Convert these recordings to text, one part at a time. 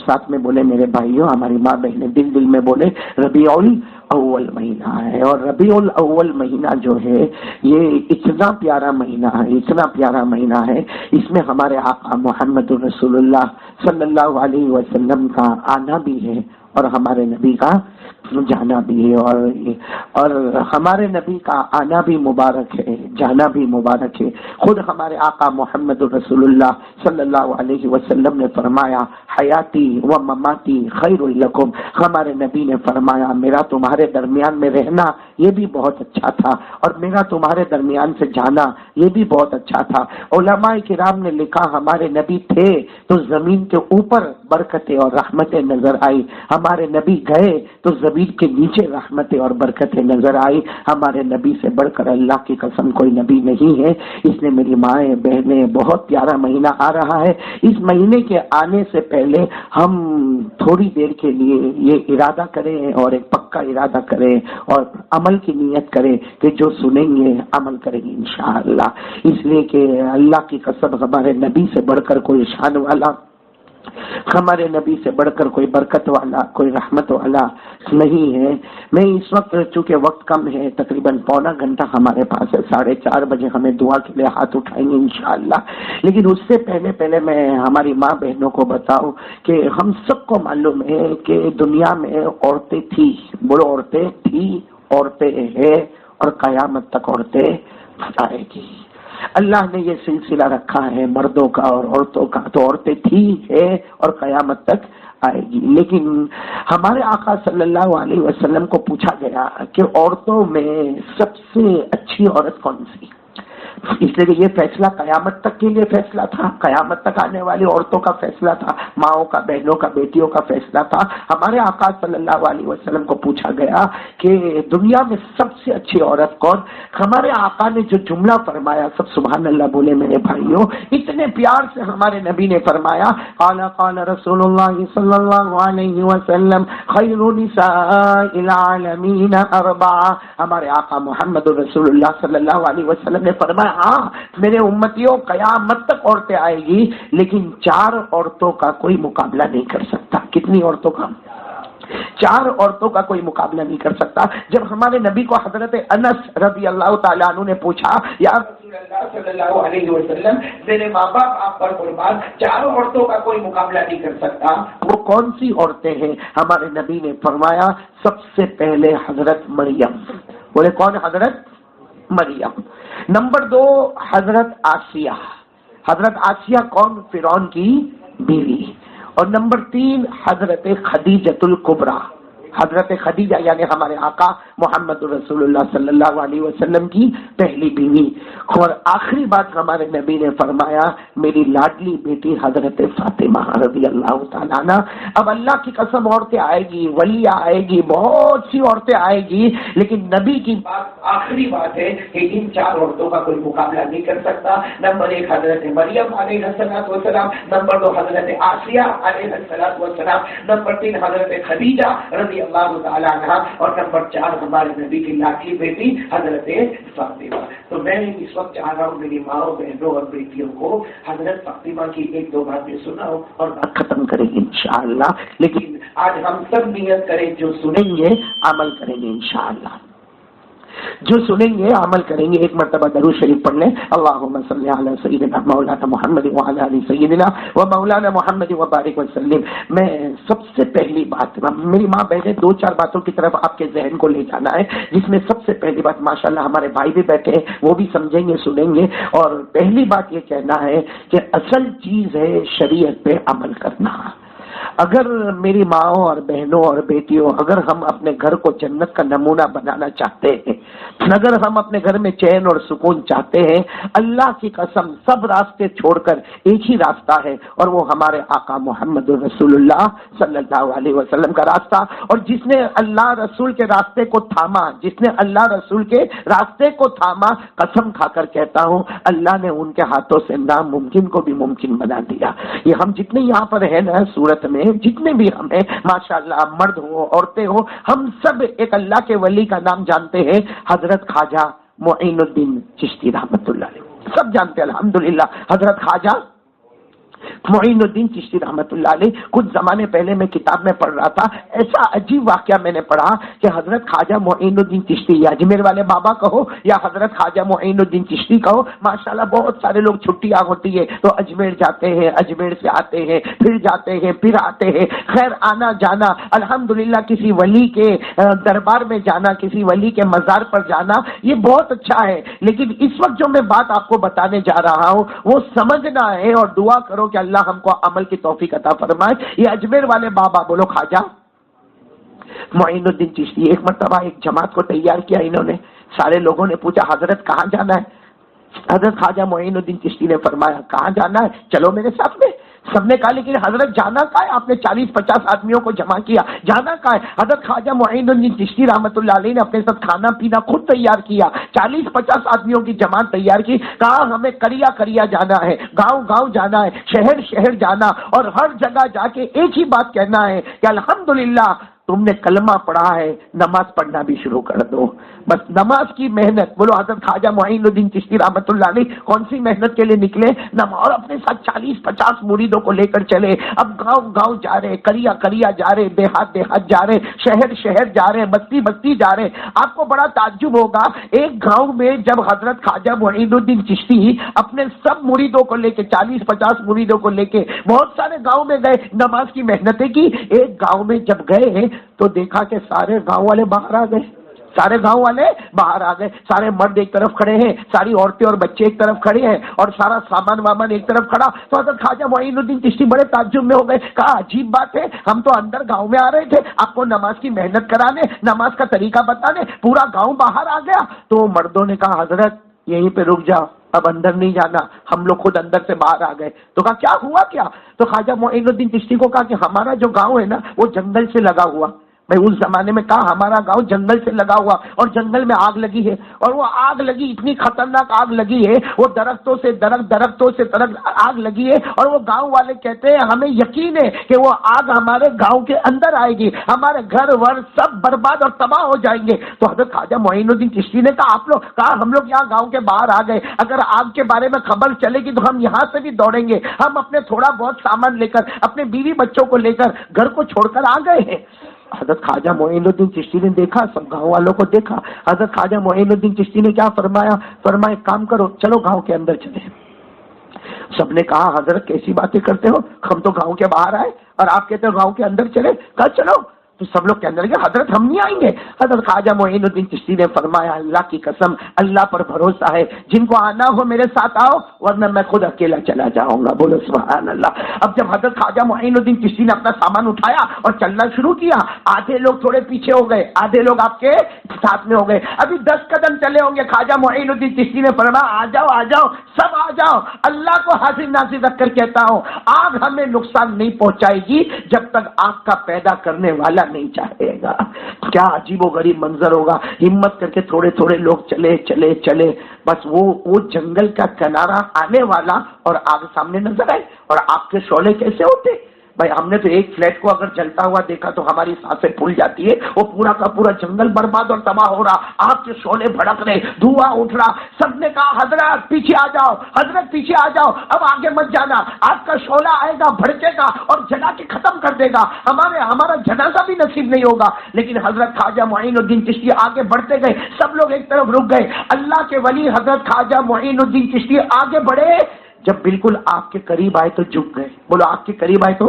ساتھ میں بولے میرے بھائیوں، ہماری ماں بہنیں دل دل میں بولے ربیع الاول مہینہ ہے، اور ربیع الاول مہینہ جو ہے یہ اتنا پیارا مہینہ ہے، اتنا پیارا مہینہ ہے، اس میں ہمارے آقا محمد رسول اللہ صلی اللہ علیہ وسلم کا آنا بھی ہے اور ہمارے نبی کا جانا بھی ہے، اور ہمارے نبی کا آنا بھی مبارک ہے، جانا بھی مبارک ہے۔ خود ہمارے آقا محمد رسول اللہ صلی اللہ علیہ وسلم نے فرمایا حیاتی و مماتی خیر لکم، ہمارے نبی نے فرمایا میرا تمہارے درمیان میں رہنا یہ بھی بہت اچھا تھا، اور میرا تمہارے درمیان سے جانا یہ بھی بہت اچھا تھا۔ علماء کرام نے لکھا ہمارے نبی تھے تو زمین کے اوپر برکتیں اور رحمتیں نظر آئی، ہمارے نبی گئے تو زمین کے نیچے رحمتیں اور برکتیں نظر آئی۔ ہمارے نبی سے بڑھ کر اللہ کی قسم کوئی نبی نہیں ہے، اس لیے میری مائیں بہنیں بہت پیارا مہینہ آ رہا ہے، اس مہینے کے آنے سے پہلے ہم تھوڑی دیر کے لیے یہ ارادہ کریں اور ایک پکا ارادہ کریں اور عمل کی نیت کریں کہ جو سنیں گے عمل کریں گے انشاءاللہ، اس لیے کہ اللہ کی قسم ہمارے نبی سے بڑھ کر کوئی شان والا، ہمارے نبی سے بڑھ کر کوئی برکت والا، کوئی رحمت والا نہیں ہے۔ میں اس وقت چونکہ وقت کم ہے، تقریباً پونا گھنٹہ ہمارے پاس ہے، 4:30 بجے ہمیں دعا کے لیے ہاتھ اٹھائیں گے انشاءاللہ، لیکن اس سے پہلے میں ہماری ماں بہنوں کو بتاؤں کہ ہم سب کو معلوم ہے کہ دنیا میں عورتیں تھی، بڑی عورتیں تھی، عورتیں ہیں اور قیامت تک عورتیں آئے گی۔ اللہ نے یہ سلسلہ رکھا ہے مردوں کا اور عورتوں کا، تو عورتیں تھی ہے اور قیامت تک آئے گی۔ لیکن ہمارے آقا صلی اللہ علیہ وسلم کو پوچھا گیا کہ عورتوں میں سب سے اچھی عورت کون سی؟ اس لیے کہ یہ فیصلہ قیامت تک کے لیے فیصلہ تھا، قیامت تک آنے والی عورتوں کا فیصلہ تھا، ماؤں کا، بہنوں کا، بیٹیوں کا فیصلہ تھا۔ ہمارے آقا صلی اللہ علیہ وسلم کو پوچھا گیا کہ دنیا میں سب سے اچھی عورت کون؟ ہمارے آقا نے جو جملہ فرمایا، سب سبحان اللہ بولے میرے بھائیوں، اتنے پیار سے ہمارے نبی نے فرمایا قال قال رسول اللہ صلی اللہ علیہ وسلم خیر نساء العالمین اربعہ، ہمارے آقا محمد رسول اللہ صلی اللہ علیہ وسلم نے فرمایا ہاں میرے امتیوں قیامت تک عورتیں آئے گی، لیکن 4 عورتوں کا کوئی مقابلہ نہیں کر سکتا۔ کتنی عورتوں کا؟ 4 عورتوں کا کوئی مقابلہ نہیں کر سکتا۔ جب ہمارے نبی کو حضرت انس رضی اللہ تعالیٰ عنہ نے پوچھا یا رسول اللہ صلی اللہ علیہ وسلم میرے ماں باپ آپ پر قربان، 4 عورتوں کا کوئی مقابلہ نہیں کر سکتا، وہ کون سی عورتیں ہیں؟ ہمارے نبی نے فرمایا سب سے پہلے حضرت مریم، بولے کون؟ حضرت مریم۔ نمبر 2 حضرت آسیہ، حضرت آسیہ کون؟ فرعون کی بیوی۔ اور نمبر 3 حضرت خدیجۃ الکبریٰ، حضرت خدیجہ یعنی ہمارے آقا محمد رسول اللہ صلی اللہ علیہ وسلم کی پہلی بیوی۔ اور آخری بات ہمارے نبی نے فرمایا میری لاڈلی بیٹی حضرت فاطمہ رضی اللہ تعالیٰ عنہ۔ اب اللہ کی قسم عورتیں آئے گی، ولیہ آئے گی، بہت سی عورتیں آئے گی، لیکن نبی کی بات آخری بات ہے کہ ان 4 عورتوں کا کوئی مقابلہ نہیں کر سکتا۔ نمبر 1 حضرت مریم علیہ السلام، نمبر 2 حضرت آسیہ علیہ السلام، نمبر 3 حضرت خدیجہ رضی اللہ تعالیٰ عنہ، اور نمبر 4 ہمارے نبی کی لاڈلی بیٹی حضرت فاطمہ۔ تو میں اس وقت چاہ رہا ہوں میری ماؤں، بہنوں اور بیٹیوں کو حضرت فاطمہ کی 1-2 باتیں سناؤ اور بات ختم کریں گے انشاءاللہ، لیکن آج ہم سب نیت کریں جو سنیں گے عمل کریں گے انشاءاللہ، جو سنیں گے عمل کریں گے۔ ایک مرتبہ درود شریف پڑھ لیں، اللہم صلی علی سیدنا مولانا محمد وعلی آل سیدنا و مولانا محمد وبارک وسلم۔ میں سب سے پہلی بات، میری ماں بہنیں 2-4 باتوں کی طرف آپ کے ذہن کو لے جانا ہے، جس میں سب سے پہلی بات ماشاءاللہ ہمارے بھائی بھی بیٹھے ہیں، وہ بھی سمجھیں گے، سنیں گے، اور پہلی بات یہ کہنا ہے کہ اصل چیز ہے شریعت پہ عمل کرنا۔ اگر میری ماؤں اور بہنوں اور بیٹیوں، اگر ہم اپنے گھر کو جنت کا نمونہ بنانا چاہتے ہیں، اگر ہم اپنے گھر میں چین اور سکون چاہتے ہیں، اللہ کی قسم سب راستے چھوڑ کر ایک ہی راستہ ہے، اور وہ ہمارے آقا محمد رسول اللہ صلی اللہ علیہ وسلم کا راستہ۔ اور جس نے اللہ رسول کے راستے کو تھاما، جس نے اللہ رسول کے راستے کو تھاما، قسم کھا کر کہتا ہوں اللہ نے ان کے ہاتھوں سے ناممکن کو بھی ممکن بنا دیا۔ یہ ہم جتنے یہاں پر ہیں نا صورت میں، جتنے بھی ہم ہیں ماشاءاللہ، مرد ہو عورتیں ہو، ہم سب ایک اللہ کے ولی کا نام جانتے ہیں، حضرت خواجہ معین الدین چشتی رحمت اللہ علیہ، سب جانتے ہیں الحمدللہ۔ حضرت خواجہ معین الدین چشتی رحمۃ اللہ علیہ، کچھ زمانے پہلے میں کتاب میں پڑھ رہا تھا، ایسا عجیب واقعہ میں نے پڑھا کہ حضرت خواجہ معین الدین چشتی، یا اجمیر والے بابا کہو یا حضرت خواجہ معین الدین چشتی کہو، ماشاءاللہ بہت سارے لوگ چھٹیاں ہوتی ہے تو اجمیر جاتے ہیں، اجمیر سے آتے ہیں، پھر جاتے ہیں، پھر آتے ہیں، خیر آنا جانا الحمدللہ، کسی ولی کے دربار میں جانا، کسی ولی کے مزار پر جانا، یہ بہت اچھا ہے، لیکن اس وقت جو میں بات آپ کو بتانے جا رہا ہوں وہ سمجھنا ہے اور دعا کرو کہ اللہ ہم کو عمل کی توفیق عطا فرمائے۔ یہ اجمیر والے بابا، بولو خواجہ معین الدین چشتی، ایک مرتبہ ایک جماعت کو تیار کیا انہوں نے، سارے لوگوں نے پوچھا حضرت کہاں جانا ہے؟ حضرت خواجہ معین الدین چشتی نے فرمایا کہاں جانا ہے، چلو میرے ساتھ میں۔ سب نے کہا لیکن حضرت جانا کہاں ہے؟ آپ نے 40-50 آدمیوں کو جمع کیا، جانا کہاں ہے؟ حضرت خواجہ معین الدین چشتی رحمۃ اللہ علیہ نے اپنے ساتھ کھانا پینا خود تیار کیا، 40-50 آدمیوں کی جماعت تیار کی، کہا ہمیں کریا کریا جانا ہے، گاؤں گاؤں جانا ہے، شہر شہر جانا، اور ہر جگہ جا کے ایک ہی بات کہنا ہے کہ الحمدللہ تم نے کلمہ پڑھا ہے، نماز پڑھنا بھی شروع کر دو۔ بس نماز کی محنت، بولو حضرت خواجہ معین الدین چشتی رحمۃ اللہ علیہ کون سی محنت کے لیے نکلے؟ اور اپنے ساتھ 40-50 مریدوں کو لے کر چلے، اب گاؤں گاؤں جا رہے، کریا کریا جا رہے، دیہات دیہات جا رہے، شہر شہر جا رہے، بستی بستی جا رہے۔ آپ کو بڑا تعجب ہوگا، ایک گاؤں میں جب حضرت خواجہ معین الدین چشتی اپنے سب مریدوں کو لے کے، 40-50 مریدوں کو لے کے بہت سارے گاؤں میں گئے، نماز کی محنتیں کی، ایک گاؤں میں جب گئے تو دیکھا کہ سارے گاؤں والے باہر آ گئے، سارے گاؤں والے باہر آ گئے، سارے مرد ایک طرف کھڑے ہیں، ساری عورتیں اور بچے ایک طرف کھڑے ہیں، اور سارا سامان وامان ایک طرف کھڑا۔ تو حضرت خواجہ معین الدین چشتی بڑے تعجب میں ہو گئے، کہا عجیب بات ہے، ہم تو اندر گاؤں میں آ رہے تھے آپ کو نماز کی محنت کرانے، نماز کا طریقہ بتانے، پورا گاؤں باہر آ گیا۔ تو مردوں نے کہا حضرت یہیں پہ رک جاؤ، اب اندر نہیں جانا، ہم لوگ خود اندر سے باہر آ گئے۔ تو کہا کیا ہوا کیا؟ تو خواجہ معین الدین چشتی کو کہا کہ ہمارا جو گاؤں ہے نا وہ جنگل سے لگا ہوا، میں اس زمانے میں کہا ہمارا گاؤں جنگل سے لگا ہوا اور جنگل میں آگ لگی ہے، اور وہ آگ لگی اتنی خطرناک آگ لگی ہے، وہ درختوں سے درخت آگ لگی ہے، اور وہ گاؤں والے کہتے ہیں ہمیں یقین ہے کہ وہ آگ ہمارے گاؤں کے اندر آئے گی، ہمارے گھر ور سب برباد اور تباہ ہو جائیں گے۔ تو حضرت خواجہ معین الدین چشتی نے کہا آپ لوگ، کہا ہم لوگ یہاں گاؤں کے باہر آ گئے، اگر آگ کے بارے میں خبر چلے گی تو ہم یہاں سے بھی دوڑیں گے، ہم اپنے تھوڑا بہت سامان لے کر، اپنے بیوی بچوں کو لے کر گھر کو چھوڑ کر آ گئے ہیں۔ حضرت خواجہ معین الدین چشتی نے دیکھا، سب گاؤں والوں کو دیکھا، حضرت خواجہ معین الدین چشتی نے کیا فرمایا؟ فرمایا کام کرو، چلو گاؤں کے اندر چلے۔ سب نے کہا حضرت کیسی باتیں کرتے ہو، ہم تو گاؤں کے باہر آئے اور آپ کہتے ہو گاؤں کے اندر چلے، کہا چلو۔ تو سب لوگ کہنے لگے حضرت ہم نہیں آئیں گے۔ حضرت خواجہ معین الدین چشتی نے فرمایا اللہ کی قسم، اللہ پر بھروسہ ہے، جن کو آنا ہو میرے ساتھ آؤ ورنہ میں خود اکیلا چلا جاؤں گا، بولو سبحان اللہ۔ اب جب حضرت خواجہ معین الدین چشتی نے اپنا سامان اٹھایا اور چلنا شروع کیا، آدھے لوگ تھوڑے پیچھے ہو گئے، آدھے لوگ آپ کے ساتھ میں ہو گئے، ابھی 10 قدم چلے ہوں گے، خواجہ معین الدین چشتی نے فرمایا آ جاؤ سب آ جاؤ، اللہ کو حاضر ناظر رکھ کر کہتا ہوں آگ ہمیں نقصان نہیں پہنچائے گی جب تک آگ کا پیدا کرنے والا نہیں چاہے گا۔ کیا عجیب و غریب منظر ہوگا، ہمت کر کے تھوڑے تھوڑے لوگ چلے چلے چلے، بس وہ جنگل کا کنارہ آنے والا اور آگ سامنے نظر آئے، اور آگ کے شعلے کیسے ہوتے بھائی، ہم نے تو ایک فلیٹ کو اگر جلتا ہوا دیکھا تو ہماری سانسیں پھول جاتی ہے، وہ پورا کا پورا جنگل برباد اور تباہ ہو رہا، آگ کے شعلے بھڑک رہے، دھواں اٹھ رہا۔ سب نے کہا حضرت پیچھے آ جاؤ، حضرت پیچھے آ جاؤ، اب آگے مت جانا، آگ کا شعلہ آئے گا بھڑکے گا اور جلا کے ختم کر دے گا، ہمارا جنازہ بھی نصیب نہیں ہوگا۔ لیکن حضرت خواجہ معین الدین چشتی آگے بڑھتے گئے، سب لوگ ایک طرف رک گئے، اللہ کے ولی حضرت خواجہ معین الدین چشتی آگے بڑھے، جب بالکل آگ کے قریب آئے تو جھک گئے، بولو آگ کے قریب آئے تو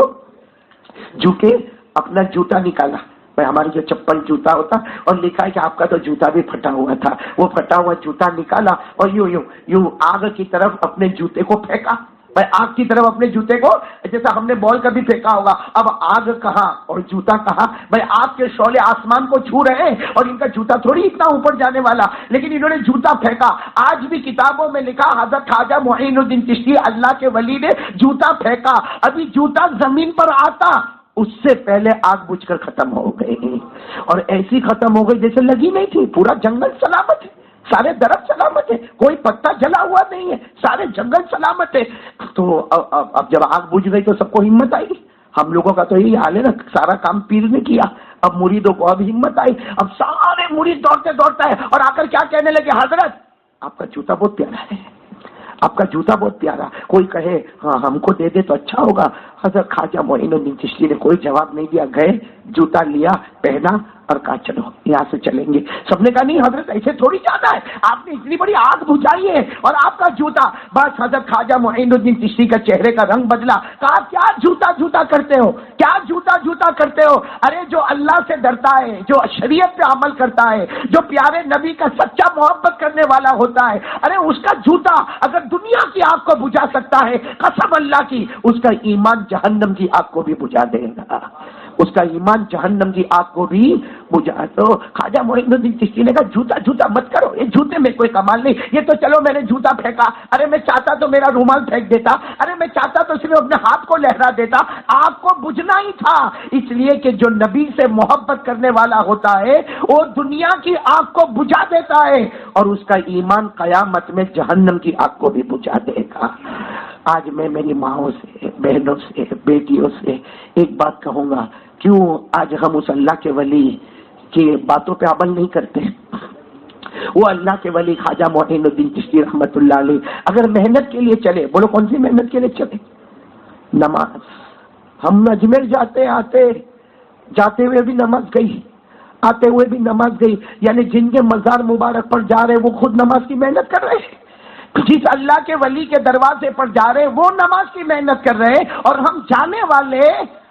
جھکے، اپنا جوتا نکالا، بھائی ہماری جو چپل جوتا ہوتا اور لکھا ہے کہ آپ کا تو جوتا بھی پھٹا ہوا تھا، وہ پھٹا ہوا جوتا نکالا اور یوں آگ کی طرف اپنے جوتے کو پھینکا، بھائی آگ کی طرف اپنے جوتے کو، جیسا ہم نے بال کبھی پھینکا ہوگا، اب آگ کہاں اور جوتا کہاں، بھائی آگ کے شعلے آسمان کو چھو رہے ہیں اور ان کا جوتا تھوڑی اتنا اوپر جانے والا، لیکن انہوں نے جوتا پھینکا۔ آج بھی کتابوں میں لکھا حضرت خواجہ معین الدین چشتی اللہ کے ولی نے جوتا پھینکا، ابھی جوتا زمین پر آتا اس سے پہلے آگ بجھ کر ختم ہو گئی، اور ایسی ختم ہو گئی جیسے لگی نہیں تھی، پورا جنگل سلامت ہے، سارے درخت سلامت ہے، کوئی پتا جلا ہوا نہیں ہے، سارے جنگل سلامت ہے۔ تو اب جب آگ بجھ گئی تو سب کو ہمت آئی، ہم لوگوں کا تو یہی حال ہے نا، سارا کام پیر نے کیا، اب مریدوں کو اب ہمت آئی، اب سارے مرید دوڑتے ہے اور آ کر کیا کہنے لگے حضرت آپ کا جوتا بہت پیارا ہے، آپ کا جوتا بہت پیارا، کوئی کہے ہاں ہم کو دے دے تو اچھا ہوگا۔ حضرت خواجہ معین الدین چشتی نے کوئی جواب نہیں دیا، گئے جوتا لیا، پہنا اور کہا چلو یہاں سے چلیں گے۔ سب نے کہا نہیں حضرت ایسے تھوڑی جاتا ہے، آپ نے اتنی بڑی آگ بجھائی ہے اور آپ کا جوتا۔ بس حضرت خواجہ معین الدین چشتی کا چہرے کا رنگ بدلا، کہا کیا جوتا جوتا کرتے ہو، کیا جوتا جوتا کرتے ہو؟ ارے جو اللہ سے ڈرتا ہے، جو شریعت پہ عمل کرتا ہے، جو پیارے نبی کا سچا محبت کرنے والا ہوتا ہے، ارے اس کا جوتا اگر دنیا کی آگ کو بجھا سکتا ہے، قسم اللہ کی اس کا ایمان جہنم کی آگ کو بھی بجھا دے گا، اس کا ایمان جہنم کی آگ کو بھی بجھا۔ تو خواجہ معین الدین چشتی نے کہا جوتا جوتا مت کرو، یہ جوتے میں کوئی کمال نہیں، یہ تو چلو میں نے جوتا پھینکا، ارے میں چاہتا تو میرا رومال پھینک دیتا، ارے میں چاہتا تو صرف اپنے ہاتھ کو لہرا دیتا، آگ کو بجھنا ہی تھا۔ اس لیے کہ جو نبی سے محبت کرنے والا ہوتا ہے وہ دنیا کی آگ کو بجھا دیتا ہے اور اس کا ایمان قیامت میں جہنم کی آگ کو بھی بجھا دے گا۔ آج میں میری ماؤں سے، بہنوں سے، بیٹیوں سے ایک بات کہوں گا، کیوں آج ہم اس اللہ کے ولی کی باتوں پہ عمل نہیں کرتے؟ وہ اللہ کے ولی خواجہ معین الدین چشتی رحمت اللہ علیہ اگر محنت کے لیے چلے، بولو کون سی محنت کے لیے چلے؟ نماز۔ ہم اجمیر جاتے ہوئے بھی نماز گئی، آتے ہوئے بھی نماز گئی، یعنی جن کے مزار مبارک پر جا رہے وہ خود نماز کی محنت کر رہے ہیں، جس اللہ کے ولی کے دروازے پر جا رہے وہ نماز کی محنت کر رہے ہیں، اور ہم جانے والے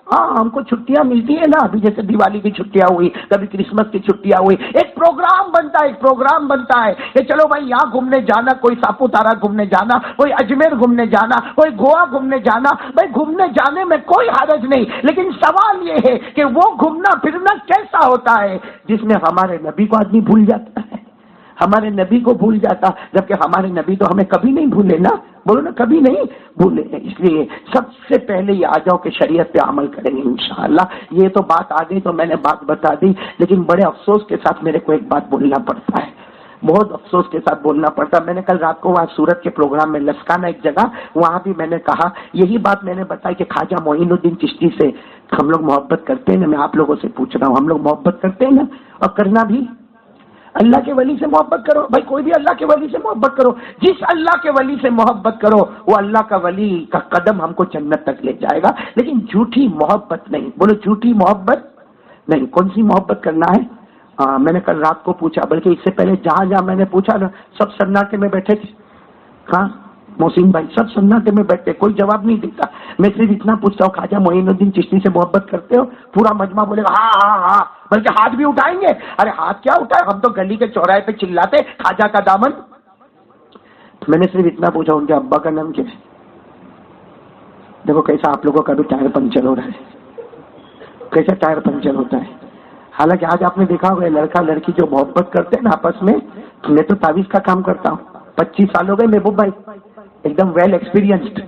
ہاں ہم کو چھٹیاں ملتی ہیں نا، ابھی جیسے دیوالی کی چھٹیاں ہوئی، کبھی کرسمس کی چھٹیاں ہوئی، ایک پروگرام بنتا ہے کہ چلو بھائی یہاں گھومنے جانا، کوئی ساپوتارا گھومنے جانا، کوئی اجمیر گھومنے جانا، کوئی گوا گھومنے جانا۔ بھائی گھومنے جانے میں کوئی حرج نہیں، لیکن سوال یہ ہے کہ وہ گھومنا پھرنا کیسا ہوتا ہے جس میں ہمارے نبی کو آدمی بھول جاتا ہے، ہمارے نبی کو بھول جاتا، جبکہ ہمارے نبی تو ہمیں کبھی نہیں بھولے نا، بولو نا کبھی نہیں بھولے۔ اس لیے سب سے پہلے یہ آ جاؤ کہ شریعت پہ عمل کریں گے انشاءاللہ۔ یہ تو بات آ گئی تو میں نے بات بتا دی، لیکن بڑے افسوس کے ساتھ میرے کو ایک بات بولنا پڑتا ہے، بہت افسوس کے ساتھ بولنا پڑتا ہے۔ میں نے کل رات کو وہاں سورت کے پروگرام میں لسکانا ایک جگہ، وہاں بھی میں نے کہا یہی بات میں نے بتائی کہ خواجہ معین الدین چشتی سے ہم لوگ محبت کرتے ہیں نا، میں آپ لوگوں سے پوچھ رہا ہوں ہم لوگ محبت کرتے ہیں نا؟ اور کرنا بھی اللہ کے ولی سے محبت کرو، بھائی کوئی بھی اللہ کے ولی سے محبت کرو، جس اللہ کے ولی سے محبت کرو وہ اللہ کا ولی کا قدم ہم کو جنت تک لے جائے گا، لیکن جھوٹی محبت نہیں، بولو جھوٹی محبت نہیں۔ کون سی محبت کرنا ہے؟ میں نے کل رات کو پوچھا، بلکہ اس سے پہلے جہاں میں نے پوچھا نا سب سناٹے میں بیٹھے تھے، ہاں محسن بھائی سب سناٹے میں بیٹھے، کوئی جواب نہیں دیتا۔ میں صرف اتنا پوچھتا ہوں خواجہ معین الدین چشتی سے محبت کرتے ہو؟ پورا مجمع بولے گا ہاں ہاں ہاں، بلکہ ہاتھ بھی اٹھائیں گے۔ ارے ہاتھ کیا اٹھائے، ہم تو گلی کے چوراہے پہ چلاتے خواجہ کا دامن۔ میں نے صرف اتنا پوچھا ان کے ابا کا نام کیا ہے؟ دیکھو کیسا آپ لوگوں کا بھی ٹائر پنچر ہو رہا ہے، کیسا ٹائر پنچر ہوتا ہے۔ حالانکہ آج آپ نے دیکھا ہوگا لڑکا لڑکی جو محبت کرتے ہیں نا آپس میں، میں تو تعویذ کا کام کرتا ہوں، 25 سال ہو گئے محبوب بھائی، ایک دم ویل ایکسپیرینسڈ،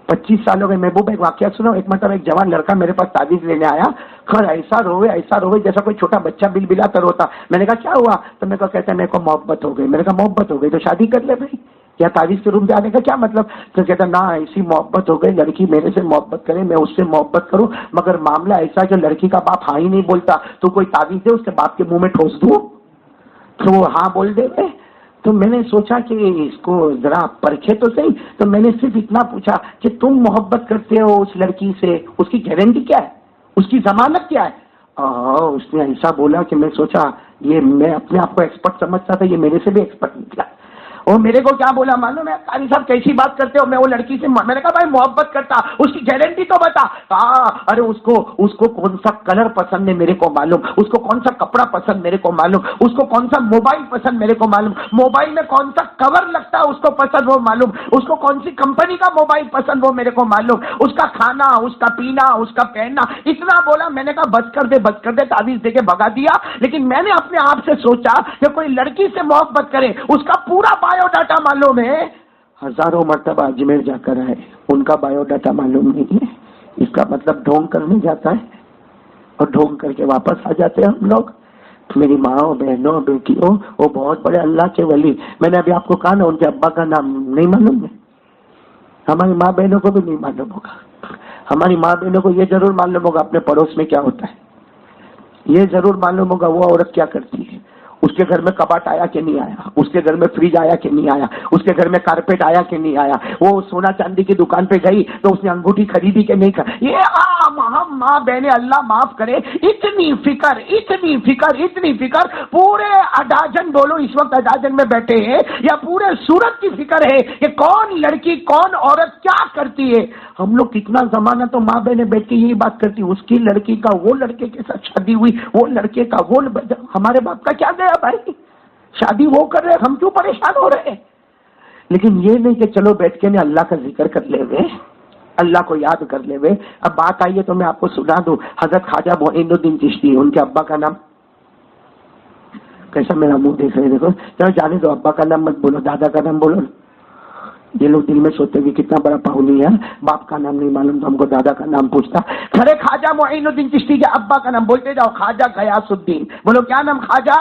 25 سال ہو گئے محبوب بھائی۔ واقعہ سنو، ایک مرتبہ ایک جوان لڑکا میرے پاس تعویذ لینے آیا، خیر ایسا روئے جیسا کوئی چھوٹا بچہ بل بلاتا روتا۔ میں نے کہا کیا ہوا؟ تو میرے کو کہتا ہے میرے کو محبت ہو گئی۔ میں نے کہا محبت ہو گئی تو شادی کر لے بھائی، کیا تعویذ کے روم جانے کا کیا مطلب؟ تو کہتا نہ ایسی محبت ہو گئی، لڑکی میرے سے محبت کرے میں اس سے محبت کروں، مگر معاملہ ایسا کہ لڑکی کا باپ ہاں ہی نہیں بولتا، تو کوئی تعویذ دے اس کے باپ کے منہ میں ٹھوس دوں تو وہ ہاں بول دے۔ تو میں نے سوچا کہ اس کو ذرا پرکھے تو صحیح، تو میں نے صرف اتنا پوچھا کہ تم محبت کرتے ہو اس لڑکی سے، اس کی گارنٹی کیا ہے، اس کی ضمانت کیا ہے؟ اس نے ایسا بولا کہ میں سوچا یہ میں اپنے آپ کو ایکسپرٹ سمجھتا تھا، یہ میرے سے بھی ایکسپرٹ نکلا۔ اور میرے کو کیا بولا معلوم ہے قاری صاحب کیسی بات کرتے ہو؟ میں وہ لڑکی سے میں نے کہا بھائی محبت کرتا، اس کی گارنٹی تو بتا۔ ارے اس کو کون سا کلر پسند ہے میرے کو معلوم، اس کو کون سا کپڑا پسند میرے کو معلوم، اس کو کون سا موبائل پسند میرے کو معلوم، موبائل میں کون سا کور لگتا ہے اس کو پسند وہ معلوم، اس کو کون سی کمپنی کا موبائل پسند وہ میرے کو معلوم، اس کا کھانا، اس کا پینا، اس کا پہننا، اتنا بولا۔ میں نے کہا بس کر دے تعویذ دے کے بھگا دیا۔ لیکن میں نے اپنے آپ سے سوچا کہ کوئی لڑکی سے محبت کرے، اس کا پورا بایو ڈاٹا معلوم ہے، ہزاروں مرتبہ اجمیر جا کر آئے، ان کا بایو ڈاٹا معلوم نہیں ہے، اس کا مطلب ڈھونگ کرنے جاتا ہے اور ڈھونگ کر کے واپس آ جاتے ہیں ہم لوگ۔ میری ماں بہنوں بیٹیوں وہ بہت بڑے اللہ کے ولی، میں نے ابھی آپ کو کہا نا ان کے ابا کا نام نہیں معلوم ہے، ہماری ماں بہنوں کو بھی نہیں معلوم ہوگا۔ ہماری ماں بہنوں کو یہ ضرور معلوم ہوگا اپنے پڑوس میں کیا ہوتا ہے، یہ ضرور معلوم ہوگا وہ عورت کیا کرتی ہے، اس کے گھر میں کباٹ آیا کہ نہیں آیا, اس کے گھر میں فریج آیا کہ نہیں آیا, اس کے گھر میں کارپیٹ آیا کہ نہیں آیا, وہ سونا چاندی کی دکان پہ گئی تو اس نے انگوٹھی خریدی کہ نہیں خریدی. یہ عام ہم ماں بہنیں اللہ معاف کرے اتنی فکر اتنی فکر اتنی فکر, پورے اڈاجن بولو اس وقت اڈاجن میں بیٹھے ہیں یا پورے سورت کی فکر ہے کہ کون لڑکی کون عورت کیا کرتی ہے. ہم لوگ کتنا زمانہ تو ماں بہنیں بیٹھ کے یہی بات کرتی, اس کی لڑکی کا وہ لڑکے کے ساتھ شادی ہوئی, وہ لڑکے کا وہ. ہمارے باپ کا کیا گیا بھائی, شادی وہ کر رہے, ہم کیوں پریشان ہو رہے ہیں. لیکن یہ نہیں کہ چلو بیٹھ کے اللہ کا ذکر کر لے ہوئے, اللہ کو یاد کر لے ہوئے. اب بات آئیے تو میں آپ کو سنا دوں. حضرت خواجہ معین الدین چشتی, ان کے ابا کا نام, کیسا میرا منہ دیکھ رہے دیکھو, چلو جانے دو, ابا کا نام مت بولو, دادا کا نام بولو. یہ لوگ دل میں سوچتے کہ کتنا بڑا پاؤنی ہے, باپ کا نام نہیں معلوم تو ہم کو دادا کا نام پوچھتا. کھڑے خواجہ معین الدین چشتی کے ابا کا نام بولتے جاؤ, خواجہ غیاث الدین. بولو کیا نام, خواجہ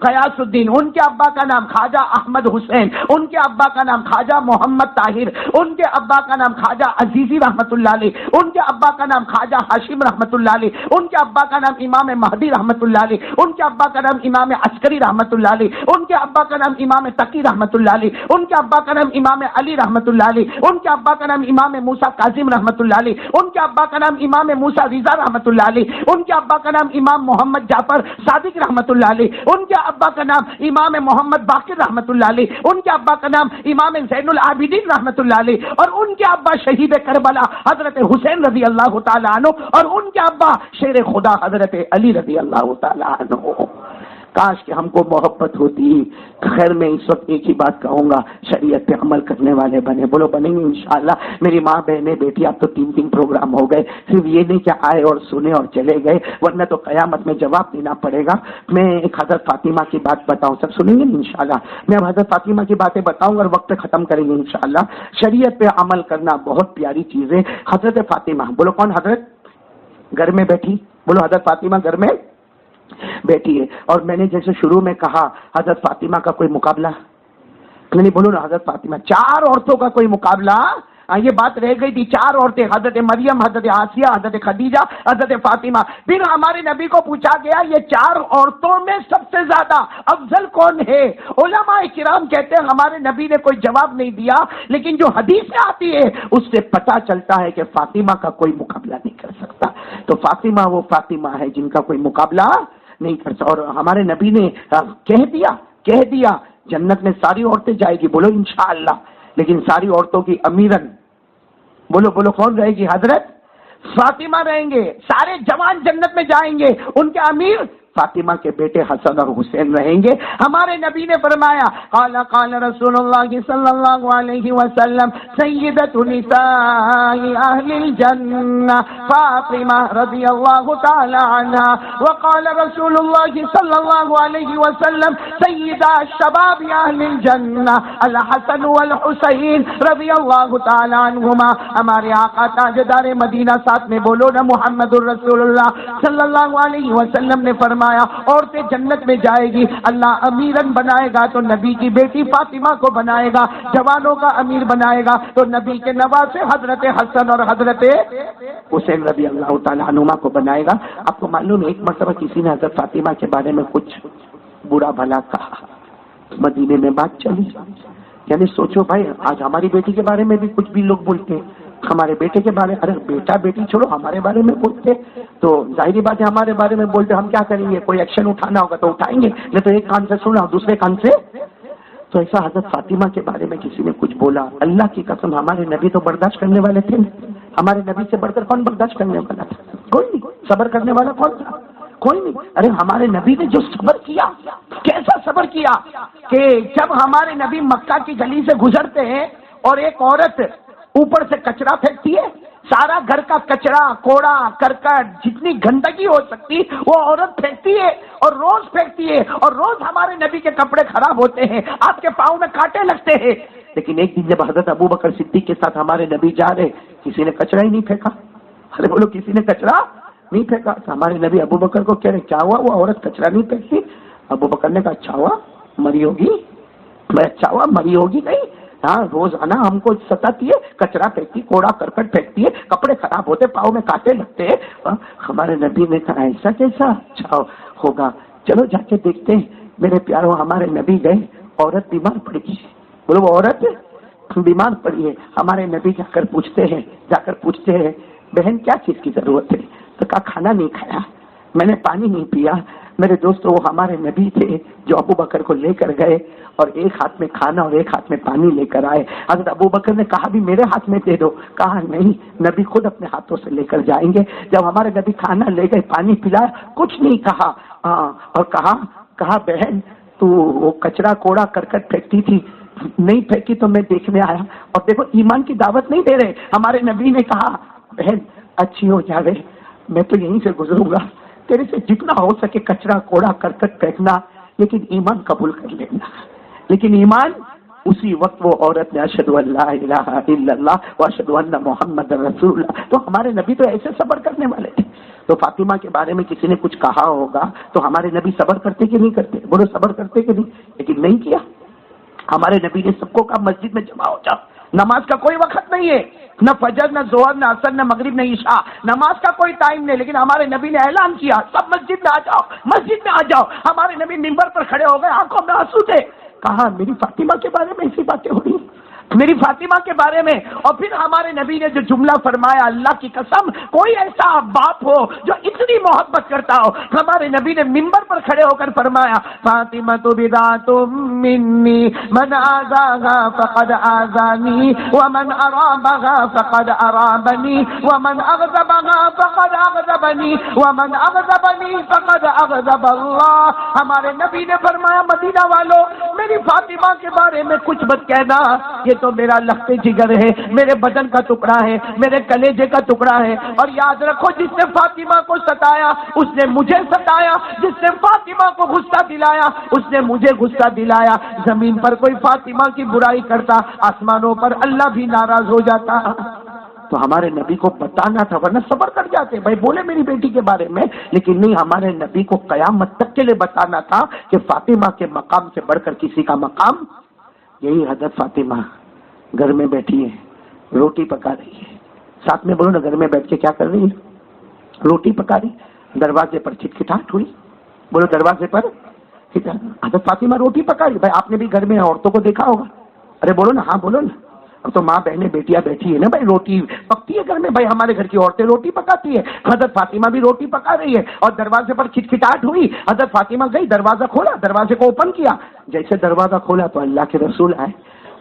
غیاث الدین. ان کے ابا کا نام خواجہ احمد حسین, ان کے ابا کا نام خواجہ محمد طاہر, ان کے ابا کا نام خواجہ عزیزی رحمت اللہ علیہ, ان کے ابا کا نام خواجہ ہاشم رحمت اللہ علیہ, ان کے ابا کا نام امام مہدی رحمت اللہ علیہ, ان کے ابا کا نام امام عسکری رحمت اللہ علیہ, ان کے ابا کا نام امام تقی رحمت اللہ علیہ, ان کے ابا کا نام امام علی رحمت اللہ علیہ, ان کے ابا کا نام امام موسیٰ کاظم رحمت اللہ علیہ, ان کے ابا کا نام امام موسیٰ رضا رحمت اللہ علیہ, ان کے ابا کا نام امام محمد جعفر صادق رحمت اللہ علیہ, ان کے ابا کا نام امام محمد باقر رحمت اللہ علیہ, ان کے ابا کا نام امام زین العابدین رحمت اللہ علیہ, اور ان کے ابا شہید کربلا حضرت حسین رضی اللہ تعالی عنہ, اور ان کے ابا شیر خدا حضرت علی رضی اللہ تعالی عنہ. کاش کہ ہم کو محبت ہوتی. خیر میں اس وقت ایک ہی بات کہوں گا, شریعت پہ عمل کرنے والے بنے. بولو بنیں گے انشاءاللہ. میری ماں بہنیں بیٹی, آپ تو 3 پروگرام ہو گئے, صرف یہ نہیں کہ آئے اور سنے اور چلے گئے, ورنہ تو قیامت میں جواب دینا پڑے گا. میں ایک حضرت فاطمہ کی بات بتاؤں, سب سنیں گے انشاءاللہ. میں اب حضرت فاطمہ کی باتیں بتاؤں اور وقت ختم کریں گے انشاءاللہ. شریعت پہ عمل کرنا بہت پیاری چیز ہے. حضرت فاطمہ, بولو کون حضرت, گھر میں بیٹھی, بولو حضرت فاطمہ گھر میں بیٹی ہے. اور میں نے جیسے شروع میں کہا حضرت فاطمہ کا کوئی مقابلہ نہیں, بولو نا حضرت فاطمہ, 4 عورتوں کا کوئی مقابلہ. یہ بات رہ گئی تھی, 4 عورتیں, حضرت مریم, حضرت آسیہ, حضرت خدیجہ, حضرت فاطمہ. پھر ہمارے نبی کو پوچھا گیا یہ 4 عورتوں میں سب سے زیادہ افضل کون ہے. علماء کرام کہتے ہیں ہمارے نبی نے کوئی جواب نہیں دیا, لیکن جو حدیث میں آتی ہے اس سے پتہ چلتا ہے کہ فاطمہ کا کوئی مقابلہ نہیں کر سکتا. تو فاطمہ وہ فاطمہ ہے جن کا کوئی مقابلہ نہیں کر سکتا. اور ہمارے نبی نے کہہ دیا جنت میں ساری عورتیں جائے گی, بولو انشاءاللہ, لیکن ساری عورتوں کی امیرن, بولو کون رہے گی, حضرت فاطمہ رہیں گے. سارے جوان جنت میں جائیں گے, ان کے امیر فاطمہ کے بیٹے حسن اور حسین رہیں گے. ہمارے نبی نے فرمایا قال رسول اللہ صلی اللہ علیہ وسلم سیدۃ نساء اہل الجنہ فاطمہ رضی اللہ تعالی عنہا, وقال رسول اللہ صلی اللہ علیہ وسلم سیدہ شباب اہل الجنہ الحسن والحسین رضی اللہ تعالی عنہما. ہمارے آقا تاجدار مدینہ, ساتھ میں بولو نا محمد الرسول اللہ صلی اللہ علیہ وسلم نے فرمایا عورتیں جنت میں جائے گی, اللہ امیرن بنائے گا تو نبی کی بیٹی فاطمہ کو بنائے گا, جوانوں کا امیر بنائے گا تو نبی کے نواسے حضرت حسن اور حضرت حسین رضی اللہ تعالیٰ عنہما کو بنائے گا. آپ کو معلوم ہے ایک مرتبہ کسی نے حضرت فاطمہ کے بارے میں کچھ برا بھلا کہا, مدینے میں بات چلی. یعنی سوچو بھائی, آج ہماری بیٹی کے بارے میں بھی کچھ بھی لوگ بولتے ہیں, ہمارے بیٹے کے بارے, ارے بیٹا بیٹی چھوڑو, ہمارے بارے میں بولتے تو ظاہری بات ہے ہمارے بارے میں بولتے, ہم کیا کریں گے, کوئی ایکشن اٹھانا ہوگا تو اٹھائیں گے, نہیں تو ایک کان سے سنا دوسرے کان سے. تو ایسا حضرت فاطمہ کے بارے میں کسی نے کچھ بولا, اللہ کی قسم ہمارے نبی تو برداشت کرنے والے تھے. ہمارے نبی سے بڑھ کر کون برداشت کرنے والا تھا, کوئی نہیں. صبر کرنے والا کون تھا, کوئی نہیں. ارے ہمارے نبی نے جو صبر کیا, کیسا صبر کیا کہ جب ہمارے نبی مکہ کی گلی سے گزرتے ہیں اور ایک عورت اوپر سے کچرا پھینکتی ہے, سارا گھر کا کچرا, کوڑا کرکٹ, جتنی گندگی ہو سکتی وہ عورت پھینکتی ہے, اور روز پھینکتی ہے, اور روز ہمارے نبی کے کپڑے خراب ہوتے ہیں, آپ کے پاؤں میں کانٹے لگتے ہیں. لیکن ایک دن جب حضرت ابو بکر صدیق کے ساتھ ہمارے نبی جا رہے, کسی نے کچرا ہی نہیں پھینکا. ارے بولو کسی نے کچرا نہیں پھینکا. ہمارے نبی ابو بکر کو کہہ رہے کیا ہوا, وہ عورت کچرا نہیں پھینکتی. ابو بکر نے کہا اچھا ہوا مری ہوگی, میں اچھا ہوا مری ہوگی نہیں, ہاں روز آنا ہم کو ستاتی ہے, کچرا پھینکتی, کوڑا کرکٹ پھینکتی ہے, کپڑے خراب ہوتے, پاؤں میں کانٹے لگتے ہیں. ہمارے نبی نے کہا ایسا کیسا اچھا ہوگا, چلو جا کے دیکھتے ہیں. میرے پیاروں ہمارے نبی گئے، عورت بیمار پڑی ہے، بولو وہ عورت بیمار پڑی ہے، ہمارے نبی جا کر پوچھتے ہیں بہن کیا چیز کی ضرورت ہے؟ تو کہا کھانا نہیں کھایا، میں نے پانی نہیں پیا۔ میرے دوستو وہ ہمارے نبی تھے جو ابو بکر کو لے کر گئے اور ایک ہاتھ میں کھانا اور ایک ہاتھ میں پانی لے کر آئے۔ حضرت ابو بکر نے کہا بھی میرے ہاتھ میں دے دو، کہا نہیں، نبی خود اپنے ہاتھوں سے لے کر جائیں گے۔ جب ہمارے نبی کھانا لے گئے، پانی پلایا، کچھ نہیں کہا، اور کہا بہن تو وہ کچرا کوڑا کرکٹ پھینکتی تھی، نہیں پھینکی تو میں دیکھنے آیا۔ اور دیکھو ایمان کی دعوت نہیں دے رہے، ہمارے نبی نے کہا بہن اچھی ہو جاوے، میں تو یہیں سے گزروں گا، تیرے سے جتنا ہو سکے کچرا کوڑا کرکٹ پھینکنا، لیکن ایمان قبول کر لینا۔ لیکن ایمان اسی وقت وہ عورت نے اشہد ان لا الہ الا اللہ واشہد ان محمد رسول اللہ، تو ہمارے نبی تو ایسے صبر کرنے والے تھے۔ تو فاطمہ کے بارے میں کسی نے کچھ کہا ہوگا تو ہمارے نبی صبر کرتے کہ نہیں کرتے؟ بولو صبر کرتے کہ نہیں؟ لیکن نہیں کیا۔ ہمارے نبی نے سب کو کہا مسجد میں جمع ہو جاؤ، نماز کا کوئی وقت نہیں ہے، نہ فجر نہ ظہر نہ عصر نہ مغرب نہ عشاء، نماز کا کوئی ٹائم نہیں، لیکن ہمارے نبی نے اعلان کیا سب مسجد میں آ جاؤ، مسجد میں آ جاؤ۔ ہمارے نبی منبر پر کھڑے ہو گئے، آنکھوں میں آنسو تھے، کہا میری فاطمہ کے بارے میں ایسی باتیں ہو رہی، میری فاطمہ کے بارے میں۔ اور پھر ہمارے نبی نے جو جملہ فرمایا، اللہ کی قسم کوئی ایسا باپ ہو جو اتنی محبت کرتا ہو، ہمارے نبی نے منبر پر کھڑے ہو کر فرمایا فاطمہ بضاعۃ منی من آذاها فقد آذانی ومن ارابها فقد ارابنی ومن اغضبها فقد اغضبنی ومن اغضبنی فقد اغضب اللہ۔ ہمارے نبی نے فرمایا مدینہ والوں میری فاطمہ کے بارے میں کچھ مت کہنا، یہ تو میرا لخت جگر ہے، میرے بدن کا ٹکڑا ہے، میرے کلیجے کا ٹکڑا ہے، اور یاد رکھو جس نے فاطمہ کو ستایا اس نے مجھے ستایا، جس نے فاطمہ کو غصہ دلایا اس نے مجھے غصہ دلایا۔ زمین پر کوئی فاطمہ کی برائی کرتا، آسمانوں پر اللہ بھی ناراض ہو جاتا۔ تو ہمارے نبی کو بتانا تھا، ورنہ صبر کر جاتے، بھائی بولے میری بیٹی کے بارے میں، لیکن نہیں، ہمارے نبی کو قیامت تک کے لیے بتانا تھا کہ فاطمہ کے مقام سے بڑھ کر کسی کا مقام۔ یہی حضرت فاطمہ گھر میں بیٹھی ہے، روٹی پکا رہی ہے، ساتھ میں بولو نا گھر میں بیٹھ کے کیا کر رہی ہے؟ روٹی پکا رہی۔ دروازے پر کھٹکھٹاہٹ ہوئی، بولو دروازے پر حضرت فاطمہ روٹی پکا رہی۔ بھائی آپ نے بھی گھر میں عورتوں کو دیکھا ہوگا، ارے بولو نا، ہاں بولو نا، اب تو ماں بہنیں بیٹیاں بیٹھی ہے نا، بھائی روٹی پکتی ہے گھر میں، بھائی ہمارے گھر کی عورتیں روٹی پکاتی ہے، حضرت فاطمہ بھی روٹی پکا رہی ہے، اور دروازے پر کھٹکھٹاہٹ ہوئی، حضرت فاطمہ گئی، دروازہ کھولا، دروازے کو اوپن کیا، جیسے دروازہ کھولا تو اللہ کے رسول آئے۔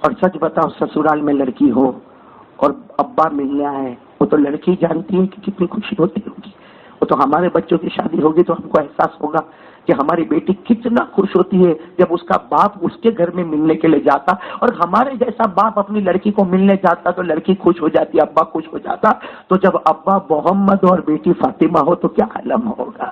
اور سچ بتاؤ سسرال میں لڑکی ہو اور ابا ملنے آئے، وہ تو لڑکی جانتی ہے کہ کتنی خوشی ہوتی ہوگی، وہ تو ہمارے بچوں کی شادی ہوگی تو ہم کو احساس ہوگا کہ ہماری بیٹی کتنا خوش ہوتی ہے جب اس کا باپ اس کے گھر میں ملنے کے لیے جاتا، اور ہمارے جیسا باپ اپنی لڑکی کو ملنے جاتا تو لڑکی خوش ہو جاتی، ابا خوش ہو جاتا۔ تو جب ابا محمد اور بیٹی فاطمہ ہو تو کیا عالم ہوگا۔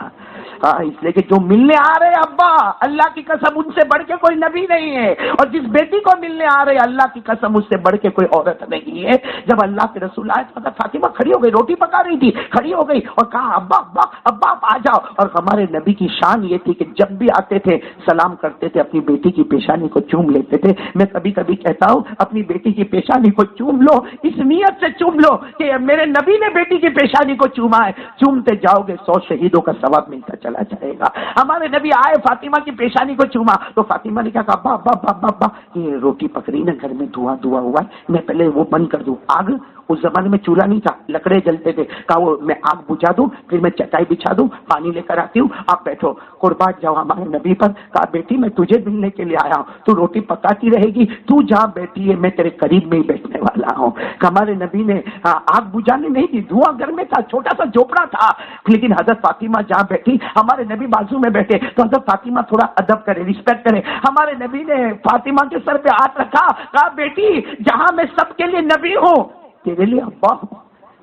اس لیے کہ جو ملنے آ رہے ابا، اللہ کی قسم ان سے بڑھ کے کوئی نبی نہیں ہے، اور جس بیٹی کو ملنے آ رہے اللہ کی قسم اس سے بڑھ کے کوئی عورت نہیں ہے۔ جب اللہ کے رسول آئے تو فاطمہ کھڑی ہو گئی، روٹی پکا رہی تھی، کھڑی ہو گئی اور کہا ابا ابا ابا آپ آ جاؤ۔ اور ہمارے نبی کی شان یہ تھی کہ جب بھی آتے تھے سلام کرتے تھے، اپنی بیٹی کی پیشانی کو چوم لیتے تھے۔ میں کبھی کبھی کہتا ہوں اپنی بیٹی کی پیشانی کو چوم لو، اس نیت سے چوم لو کہ میرے نبی نے بیٹی کی پیشانی کو چوما ہے، چومتے جاؤ گے 100 شہیدوں کا ثواب ملتا چلا جائے گا۔ ہمارے نبی آئے، فاطمہ کی پیشانی کو چوما تو فاطمہ نے کیا کہا ابا ابا ابا ابا، یہ روٹی پک رہی نا گھر میں، دھواں دھواں ہوا ہے، میں پہلے وہ بند کر دوں آگ۔ اس زمانے میں چولہا نہیں تھا، لکڑے جلتے تھے، کہا وہ میں آگ بجھا دوں، پھر میں چٹائی بچھا دوں، پانی لے کر آتی ہوں، آپ بیٹھو، قربان جاؤ ہمارے نبی پر۔ کہا بیٹی میں تجھے ملنے کے لیے آیا ہوں، تو روٹی پکاتی رہے گی، تو جہاں بیٹھی ہے میں تیرے قریب میں ہی بیٹھنے والا ہوں۔ ہمارے نبی نے آگ بجھانے نہیں دی، دھواں گھر میں تھا، چھوٹا سا جھوپڑا تھا، لیکن حضرت فاطمہ جہاں بیٹھی ہمارے نبی بازو میں بیٹھے تو حضرت فاطمہ تھوڑا ادب کرے، رسپیکٹ کرے۔ ہمارے نبی نے فاطمہ کے سر پہ ہاتھ رکھا، کہا بیٹی جہاں میں سب کے لیے نبی ہوں تیرے لیے ابا ہوں،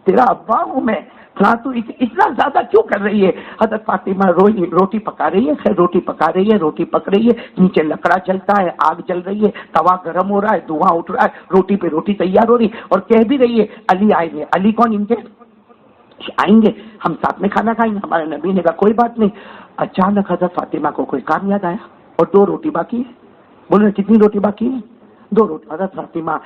تیرا ابا ہوں میں، تو اتنا زیادہ کیوں کر رہی ہے؟ حضرت فاطمہ روٹی پکا رہی ہے، خیر روٹی پکا رہی ہے، روٹی پک رہی ہے، نیچے لکڑا جلتا ہے، آگ جل رہی ہے، توا گرم ہو رہا ہے، دھواں اٹھ رہا ہے، روٹی پہ روٹی تیار ہو رہی، اور کہہ بھی رہی ہے علی آئیں گے۔ علی کون؟ ان کے آئیں گے، ہم ساتھ میں کھانا کھائیں گے۔ ہمارے نبی نے کہا کوئی بات نہیں۔ اچانک حضرت فاطمہ کو کوئی کام یاد آیا اور 2 روٹی باقی ہے۔ بولے کتنی روٹی باقی ہے؟ 2 روٹی۔ حضرت فاطمہ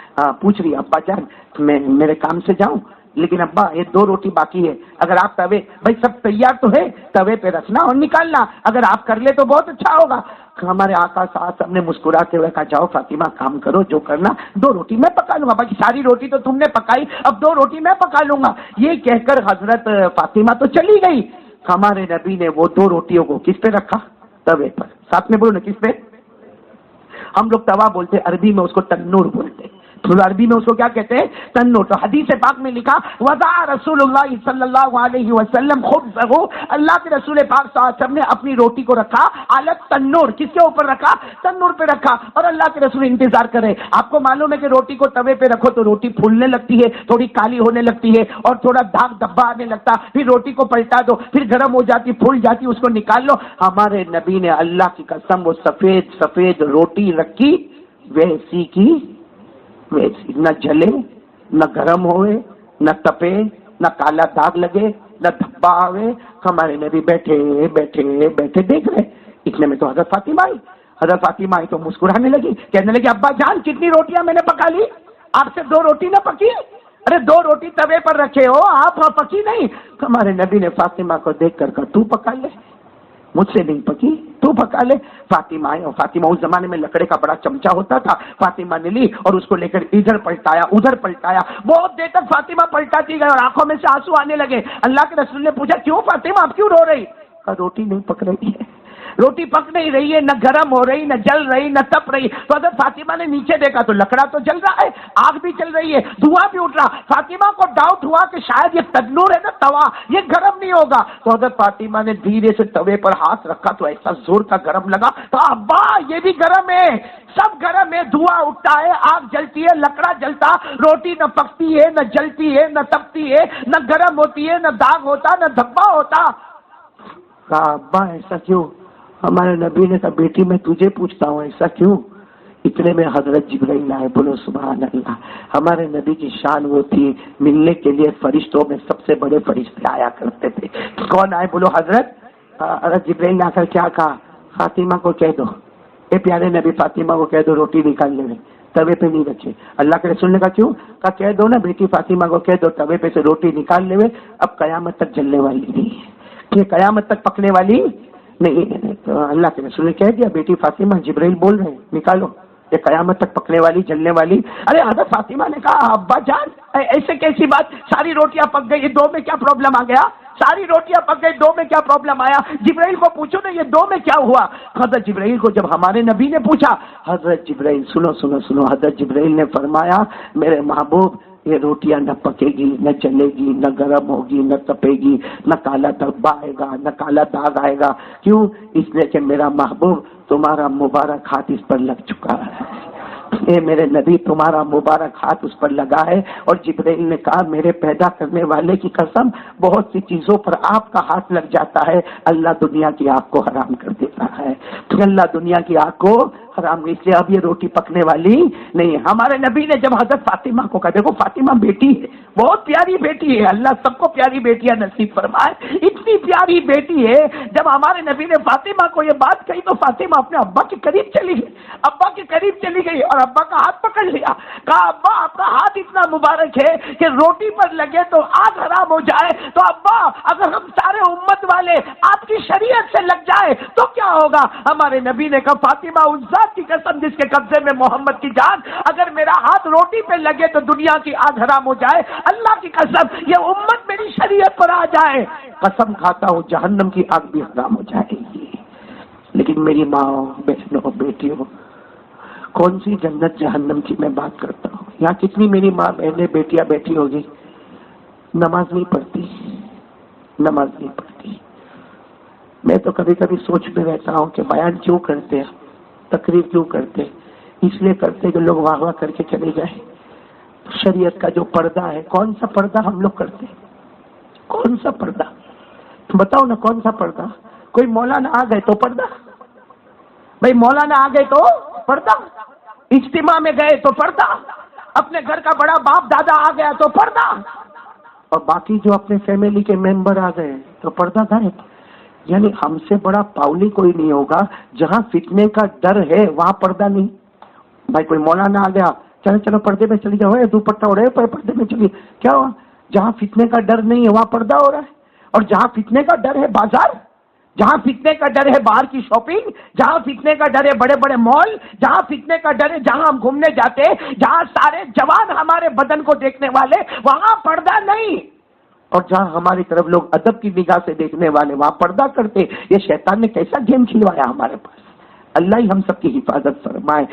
پوچھ رہی ابا جان میں میرے کام سے جاؤں؟ لیکن ابا یہ 2 روٹی باقی ہے، اگر آپ توے، بھائی سب تیار تو ہے، توے پہ رکھنا اور نکالنا، اگر آپ کر لے تو بہت اچھا ہوگا۔ ہمارے آقا صاحب نے مسکراتے ہوئے کہا جاؤ فاطمہ کام کرو، جو کرنا، 2 روٹی میں پکا لوں گا، باقی ساری روٹی تو تم نے پکائی، اب 2 روٹی میں پکا لوں گا۔ یہ کہہ کر حضرت فاطمہ تو چلی گئی، ہمارے نبی نے وہ 2 روٹیوں کو کس پہ رکھا؟ توے پر۔ ساتھ میں بولو نا کس پہ؟ ہم لوگ توا بولتے، عربی میں اس کو تنور بولتے، عربی میں اس کو کیا کہتے ہیں؟ تنور۔ تو حدیث پاک میں لکھا وضع رسول اللہ صلی اللہ علیہ وسلم خبزہ، اللہ کے رسول پاک صلی اللہ علیہ وسلم نے اپنی روٹی کو رکھا علی تنور، کس کے اوپر رکھا؟ تنور پہ رکھا، اور اللہ کے رسول انتظار کر رہے۔ آپ کو معلوم ہے کہ روٹی کو توے پہ رکھو تو روٹی پھولنے لگتی ہے، تھوڑی کالی ہونے لگتی ہے اور تھوڑا داغ دھبا آنے لگتا، پھر روٹی کو پلٹا دو، پھر گرم ہو جاتی، پھول جاتی، اس کو نکال لو۔ ہمارے نبی نے اللہ کی قسم وہ سفید سفید روٹی رکھی، ویسی کی ویسی، نہ جلے، نہ گرم ہوئے، نہ تپے، نہ کالا داغ لگے، نہ دھبا آوے۔ ہمارے نبی بیٹھے بیٹھے بیٹھے دیکھ رہے۔ اتنے میں تو حضرت فاطمہ آئی، حضرت فاطمہ آئی تو مسکرانے لگی، کہنے لگی ابا جان کتنی روٹیاں میں نے پکا لی، آپ سے 2 روٹی نہ پکی؟ ارے 2 روٹی توے پر رکھے ہو آپ، پکی نہیں؟ ہمارے نبی نے فاطمہ کو دیکھ کر کہا تو پکا لے، مجھ سے نہیں پکی، تو پکا لے۔ فاطمہ آئی، اور فاطمہ اس زمانے میں لکڑے کا بڑا چمچا ہوتا تھا، فاطمہ نے لی اور اس کو لے کر ادھر پلٹایا ادھر پلٹایا، بہت دیر تک فاطمہ پلٹاتی گئی اور آنکھوں میں سے آنسو آنے لگے۔ اللہ کے رسول نے پوچھا کیوں فاطمہ آپ کیوں رو رہی؟ کہا روٹی نہیں پک رہی ہے، روٹی پک نہیں رہی ہے، نہ گرم ہو رہی، نہ جل رہی، نہ تپ رہی۔ تو حضرت فاطمہ نے نیچے دیکھا تو لکڑا تو جل رہا ہے، آگ بھی چل رہی ہے، دھواں بھی اٹھ رہا۔ فاطمہ کو ڈاؤٹ ہوا کہ شاید یہ تنور ہے نا توا، یہ گرم نہیں ہوگا۔ تو حضرت فاطمہ نے دھیرے سے توے پر ہاتھ رکھا تو ایسا زور کا گرم لگا، تو ابا یہ بھی گرم ہے، سب گرم ہے، دھواں اٹھتا ہے، آگ جلتی ہے، لکڑا جلتا، روٹی نہ پکتی ہے، نہ جلتی ہے، نہ تپتی ہے، نہ گرم ہوتی ہے، نہ داغ ہوتا، نہ دھبا ہوتا۔ کہا ابا ایسا کیوں؟ ہمارے نبی نے کہا بیٹی میں تجھے پوچھتا ہوں ایسا کیوں؟ اتنے میں حضرت جبرائیل آئے، بولو سبحان اللہ۔ ہمارے نبی کی شان وہ تھی، ملنے کے لیے فرشتوں میں سب سے بڑے فرشتے آیا کرتے تھے۔ کون آئے؟ بولو حضرت جبرائیل نے آ کر کیا کہا؟ فاطمہ کو کہہ دو، اے پیارے نبی فاطمہ کو کہہ دو روٹی نکال لے، توے پہ نہیں رکھے۔ اللہ کے رسول نے کہا کیوں؟ کہا کہہ دو نا بیٹی فاطمہ کو کہہ دو توے پہ سے روٹی نکال لے، اب قیامت تک جلنے والی نہیں ہے، یہ قیامت تک پکنے والی نہیں۔ تو اللہ کے رسول نے کہہ دیا بیٹی فاطمہ جبرائیل بول رہے ہیں نکالو، یہ قیامت تک پکنے والی جلنے والی۔ ارے حضرت فاطمہ نے کہا ابا جان ایسے کیسی بات، ساری روٹیاں پک گئی، 2 میں کیا پرابلم آ گیا؟ ساری روٹیاں پک گئی، 2 میں کیا پرابلم آیا؟ جبرائیل کو پوچھو نا یہ 2 میں کیا ہوا؟ حضرت جبرائیل کو جب ہمارے نبی نے پوچھا، حضرت جبرائیل سنو سنو سنو، حضرت جبرائیل نے فرمایا میرے محبوب یہ روٹیاں نہ پکے گی، نہ چلے گی، نہ گرم ہوگی، نہ تپے گی، نہ کالا دھبا آئے گا، نہ کالا داغ آئے گا۔ کیوں؟ اس لیے کہ میرا محبوب تمہارا مبارک ہاتھ اس پر لگ چکا ہے، اے میرے نبی تمہارا مبارک ہاتھ اس پر لگا ہے۔ اور جبرائیل نے کہا میرے پیدا کرنے والے کی قسم بہت سی چیزوں پر آپ کا ہاتھ لگ جاتا ہے، اللہ دنیا کی آگ کو حرام کر دیتا ہے، اللہ دنیا کی آگ کو حرام، اس لیے اب یہ روٹی پکنے والی نہیں۔ ہمارے نبی نے جب حضرت فاطمہ کو کہا، دیکھو فاطمہ بیٹی ہے، بہت پیاری بیٹی ہے، اللہ سب کو پیاری بیٹیاں نصیب فرمائے، اتنی پیاری بیٹی ہے۔ جب ہمارے نبی نے فاطمہ کو یہ بات کہی تو فاطمہ اپنے ابا کے قریب چلی گئی، ابا کے قریب چلی گئی اور ابا کا ہاتھ پکڑ لیا، کہا ابا آپ کا ہاتھ اتنا مبارک ہے کہ روٹی پر لگے تو آگ حرام ہو جائے، تو ابا اگر ہم سارے امت والے آپ کی شریعت سے لگ جائے تو کیا ہوگا؟ ہمارے نبی نے کہا فاطمہ اس ذات کی قسم جس کے قبضے میں محمد کی جان، اگر میرا ہاتھ روٹی پہ لگے تو دنیا کی آگ حرام ہو جائے، اللہ کی قسم یہ امت میری شریعت پر آ جائے قسم کھاتا ہوں جہنم کی آگ بھی حرام ہو جائے گی۔ لیکن میری ماں بہنوں بیٹیوں، کون سی جنت جہنم کی میں بات کرتا ہوں؟ یہاں کتنی میری ماں بہنیں بیٹیاں بیٹھی ہوگی نماز نہیں پڑھتی، نماز نہیں پڑھتی۔ میں تو کبھی کبھی سوچ میں رہتا ہوں کہ بیان کیوں کرتے ہیں، تقریر کیوں کرتے؟ اس لیے کرتے کہ لوگ واہ واہ کر کے چلے جائیں۔ شریعت کا جو پردہ ہے، کون سا پردہ ہم لوگ کرتے؟ کون سا پردہ بتاؤ نا، کون سا پردہ؟ کوئی مولانا آ گئے تو پردہ، بھائی مولانا آ گئے تو پردہ، اجتماع میں گئے تو پردہ، اپنے گھر کا بڑا باپ دادا آ گیا تو پردہ، اور باقی جو اپنے فیملی کے ممبر آ گئے تو پردہ غائب۔ یعنی ہم سے بڑا پاؤلی کوئی نہیں ہوگا، جہاں فتنے کا ڈر ہے وہاں پردہ نہیں۔ بھائی کوئی مولانا آ گیا، چلو چلو پردے میں چلی جاؤ، دوپٹہ اڑے پردے میں چلی، کیا ہوا؟ جہاں فتنے کا ڈر نہیں ہے وہاں پردہ ہو رہا ہے، اور جہاں فتنے کا ڈر ہے بازار، جہاں فتنے کا ڈر ہے باہر کی شاپنگ، جہاں فتنے کا ڈر ہے بڑے بڑے مال، جہاں فتنے کا ڈر ہے جہاں ہم گھومنے جاتے، جہاں سارے جوان ہمارے بدن کو دیکھنے والے، وہاں پردہ نہیں، اور جہاں ہماری طرف لوگ ادب کی نگاہ سے دیکھنے والے وہاں پردہ کرتے۔ یہ شیطان نے کیسا گیم کھلوایا ہمارے پاس، اللہ ہی ہم سب کی حفاظت فرمائے۔